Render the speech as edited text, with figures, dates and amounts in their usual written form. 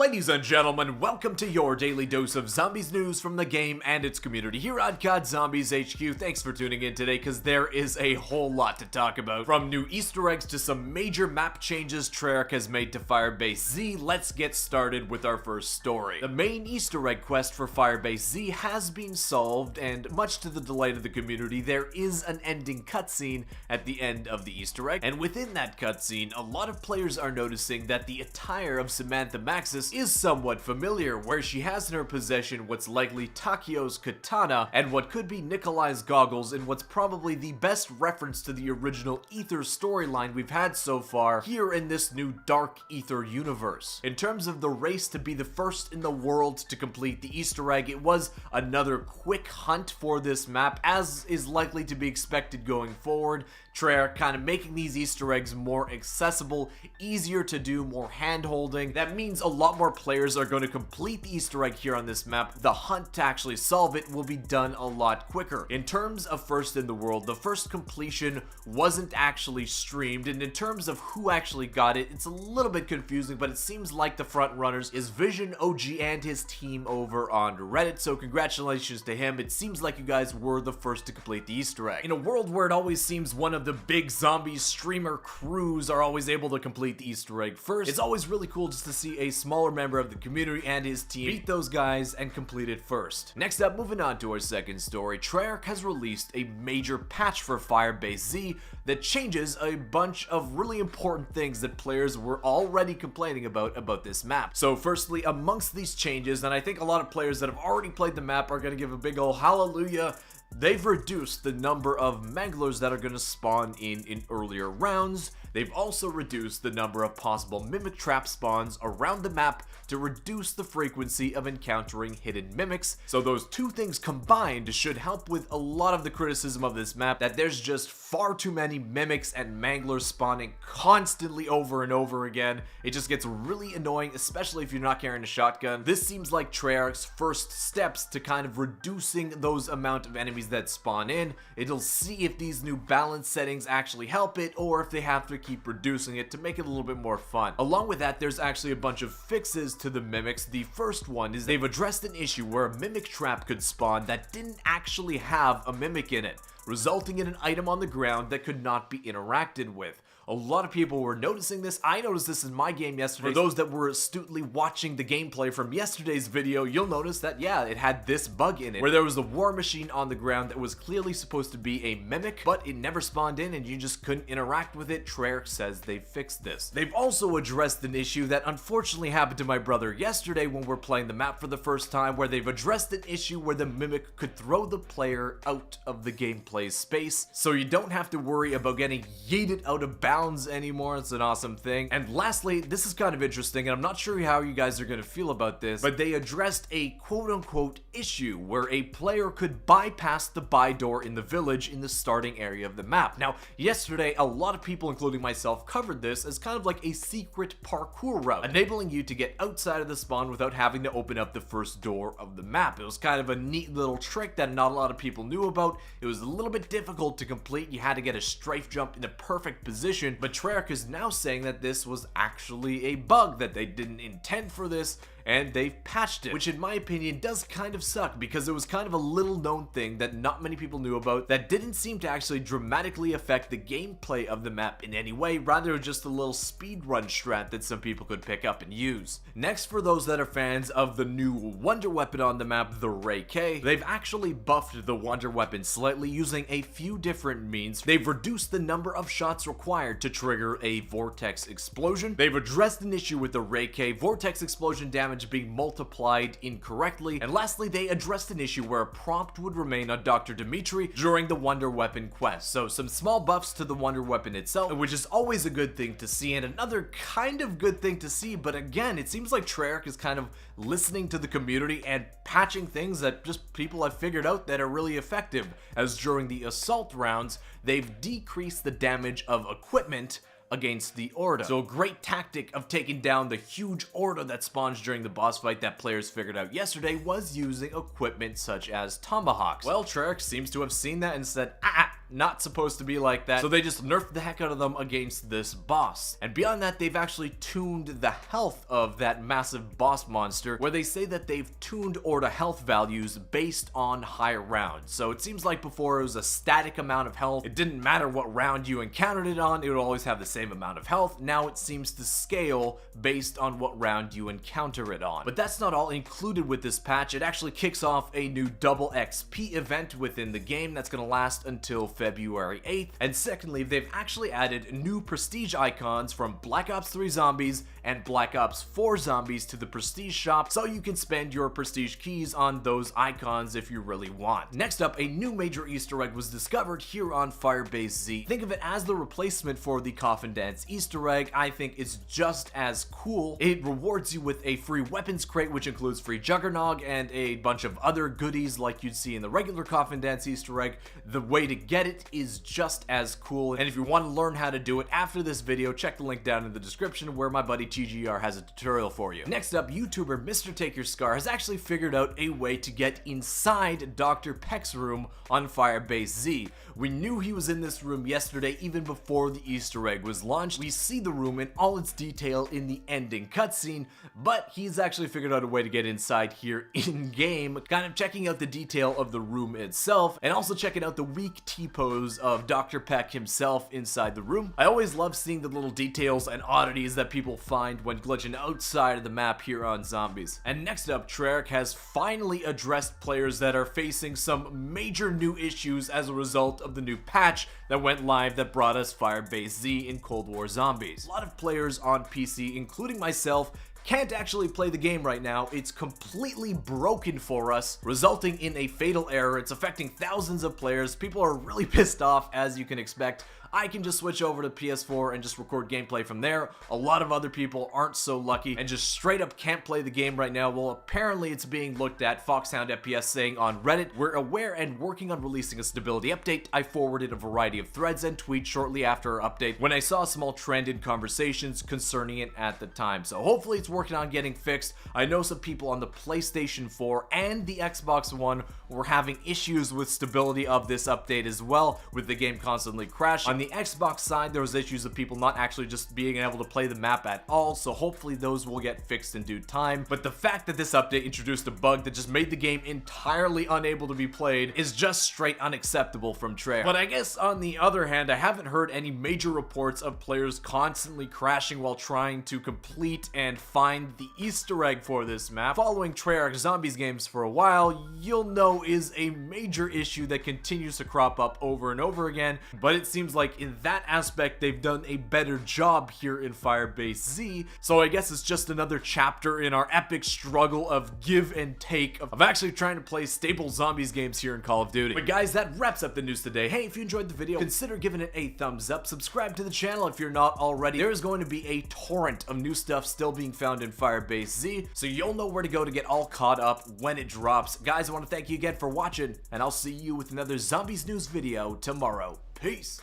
Ladies and gentlemen, welcome to your daily dose of zombies news from the game and its community here on COD Zombies HQ. Thanks for tuning in today because there is a whole lot to talk about. From new Easter eggs to some major map changes Treyarch has made to Firebase Z, let's get started with our first story. The main Easter egg quest for Firebase Z has been solved, and much to the delight of the community, there is an ending cutscene at the end of the Easter egg. And within that cutscene, a lot of players are noticing that the attire of Samantha Maxis is somewhat familiar, where she has in her possession what's likely Takio's katana and what could be Nikolai's goggles in what's probably the best reference to the original Aether storyline we've had so far here in this new Dark Aether universe. In terms of the race to be the first in the world to complete the Easter egg, it was another quick hunt for this map, as is likely to be expected going forward. Treyarch kind of making these Easter eggs more accessible, easier to do, more hand-holding. That means a lot more players are going to complete the Easter egg here on this map. The hunt to actually solve it will be done a lot quicker. In terms of first in the world, the first completion wasn't actually streamed, and in terms of who actually got it, it's a little bit confusing, but it seems like the front runners is Vision OG and his team over on Reddit, so congratulations to him. It seems like you guys were the first to complete the Easter egg. In a world where it always seems one of the big zombie streamer crews are always able to complete the Easter egg first, it's always really cool just to see a smaller member of the community and his team beat those guys and complete it first. Next up, moving on to our second story, Treyarch has released a major patch for Firebase Z that changes a bunch of really important things that players were already complaining about this map. So firstly, amongst these changes, and I think a lot of players that have already played the map are going to give a big ol' hallelujah, they've reduced the number of manglers that are going to spawn in earlier rounds. They've also reduced the number of possible mimic trap spawns around the map to reduce the frequency of encountering hidden mimics. So those two things combined should help with a lot of the criticism of this map, that there's just far too many mimics and manglers spawning constantly over and over again. It just gets really annoying, especially if you're not carrying a shotgun. This seems like Treyarch's first steps to kind of reducing those amount of enemies that spawn in. It'll see if these new balance settings actually help it, or if they have to keep reducing it to make it a little bit more fun. Along with that, there's actually a bunch of fixes to the mimics. The first one is they've addressed an issue where a mimic trap could spawn that didn't actually have a mimic in it, resulting in an item on the ground that could not be interacted with. A lot of people were noticing this. I noticed this in my game yesterday. For those that were astutely watching the gameplay from yesterday's video, you'll notice that, yeah, it had this bug in it, where there was a war machine on the ground that was clearly supposed to be a mimic, but it never spawned in and you just couldn't interact with it. Treyarch says they fixed this. They've also addressed an issue that unfortunately happened to my brother yesterday when we're playing the map for the first time, where they've addressed an issue where the mimic could throw the player out of the gameplay space, so you don't have to worry about getting yeeted out of bounds anymore. It's an awesome thing. And lastly, this is kind of interesting, and I'm not sure how you guys are going to feel about this, but they addressed a quote-unquote issue where a player could bypass the buy door in the village in the starting area of the map. Now, yesterday, a lot of people, including myself, covered this as kind of like a secret parkour route, enabling you to get outside of the spawn without having to open up the first door of the map. It was kind of a neat little trick that not a lot of people knew about. It was a little bit difficult to complete. You had to get a strafe jump in the perfect position, but Treyarch is now saying that this was actually a bug, that they didn't intend for this, and they've patched it, which in my opinion does kind of suck, because it was kind of a little known thing that not many people knew about, that didn't seem to actually dramatically affect the gameplay of the map in any way, rather just a little speedrun strat that some people could pick up and use. Next, for those that are fans of the new wonder weapon on the map, the Ray K, they've actually buffed the wonder weapon slightly using a few different means. They've reduced the number of shots required to trigger a vortex explosion. They've addressed an issue with the Ray K vortex explosion damage being multiplied incorrectly, and lastly, they addressed an issue where a prompt would remain on Dr. Dimitri during the wonder weapon quest. So some small buffs to the wonder weapon itself, which is always a good thing to see, and another kind of good thing to see, but again, it seems like Treyarch is kind of listening to the community and patching things that just people have figured out that are really effective, as during the assault rounds, they've decreased the damage of equipment against the Orda. So a great tactic of taking down the huge Orda that spawns during the boss fight that players figured out yesterday was using equipment such as tomahawks. Well, Treyarch seems to have seen that and said, not supposed to be like that, so they just nerfed the heck out of them against this boss. And beyond that, they've actually tuned the health of that massive boss monster, where they say that they've tuned Orta health values based on high rounds. So it seems like before it was a static amount of health. It didn't matter what round you encountered it on, it would always have the same amount of health. Now it seems to scale based on what round you encounter it on. But that's not all included with this patch. It actually kicks off a new double XP event within the game that's going to last until February 8th. And secondly, they've actually added new prestige icons from Black Ops 3 Zombies and Black Ops 4 Zombies to the prestige shop, so you can spend your prestige keys on those icons if you really want. Next up, a new major Easter egg was discovered here on Firebase Z. Think of it as the replacement for the Coffin Dance Easter egg. I think it's just as cool. It rewards you with a free weapons crate, which includes free Juggernog and a bunch of other goodies like you'd see in the regular Coffin Dance Easter egg. The way to get it is just as cool, and if you want to learn how to do it after this video, check the link down in the description where my buddy TGR has a tutorial for you. Next up, YouTuber Mr. Take Your Scar has actually figured out a way to get inside Dr. Pecks' room on Firebase Z. We knew he was in this room yesterday even before the Easter egg was launched. We see the room in all its detail in the ending cutscene, but he's actually figured out a way to get inside here in-game, kind of checking out the detail of the room itself, and also checking out the weak T-pose of Dr. Peck himself inside the room. I always love seeing the little details and oddities that people find when glitching outside of the map here on Zombies. And next up, Treyarch has finally addressed players that are facing some major new issues as a result of the new patch that went live that brought us Firebase Z in Cold War Zombies. A lot of players on PC, including myself, can't actually play the game right now. It's completely broken for us, resulting in a fatal error. It's affecting thousands of players. People are really pissed off, as you can expect. I can just switch over to PS4 and just record gameplay from there. A lot of other people aren't so lucky and just straight up can't play the game right now. Well, apparently it's being looked at. Foxhound FPS saying on Reddit, "We're aware and working on releasing a stability update." I forwarded a variety of threads and tweets shortly after our update when I saw a small trend in conversations concerning it at the time. So hopefully it's working on getting fixed. I know some people on the PlayStation 4 and the Xbox One were having issues with stability of this update as well, with the game constantly crashing. On the Xbox side, there was issues of people not actually just being able to play the map at all, so hopefully those will get fixed in due time. But the fact that this update introduced a bug that just made the game entirely unable to be played is just straight unacceptable from Treyarch. But I guess on the other hand, I haven't heard any major reports of players constantly crashing while trying to complete and find the Easter egg for this map. Following Treyarch Zombies games for a while, you'll know is a major issue that continues to crop up over and over again, but it seems like in that aspect they've done a better job here in Firebase Z, so I guess it's just another chapter in our epic struggle of give and take of actually trying to play staple Zombies games here in Call of Duty. But guys, that wraps up the news today. Hey, if you enjoyed the video, consider giving it a thumbs up, subscribe to the channel if you're not already. There is going to be a torrent of new stuff still being found in Firebase Z, so you'll know where to go to get all caught up when it drops. Guys, I want to thank you again for watching, and I'll see you with another Zombies news video tomorrow. Peace!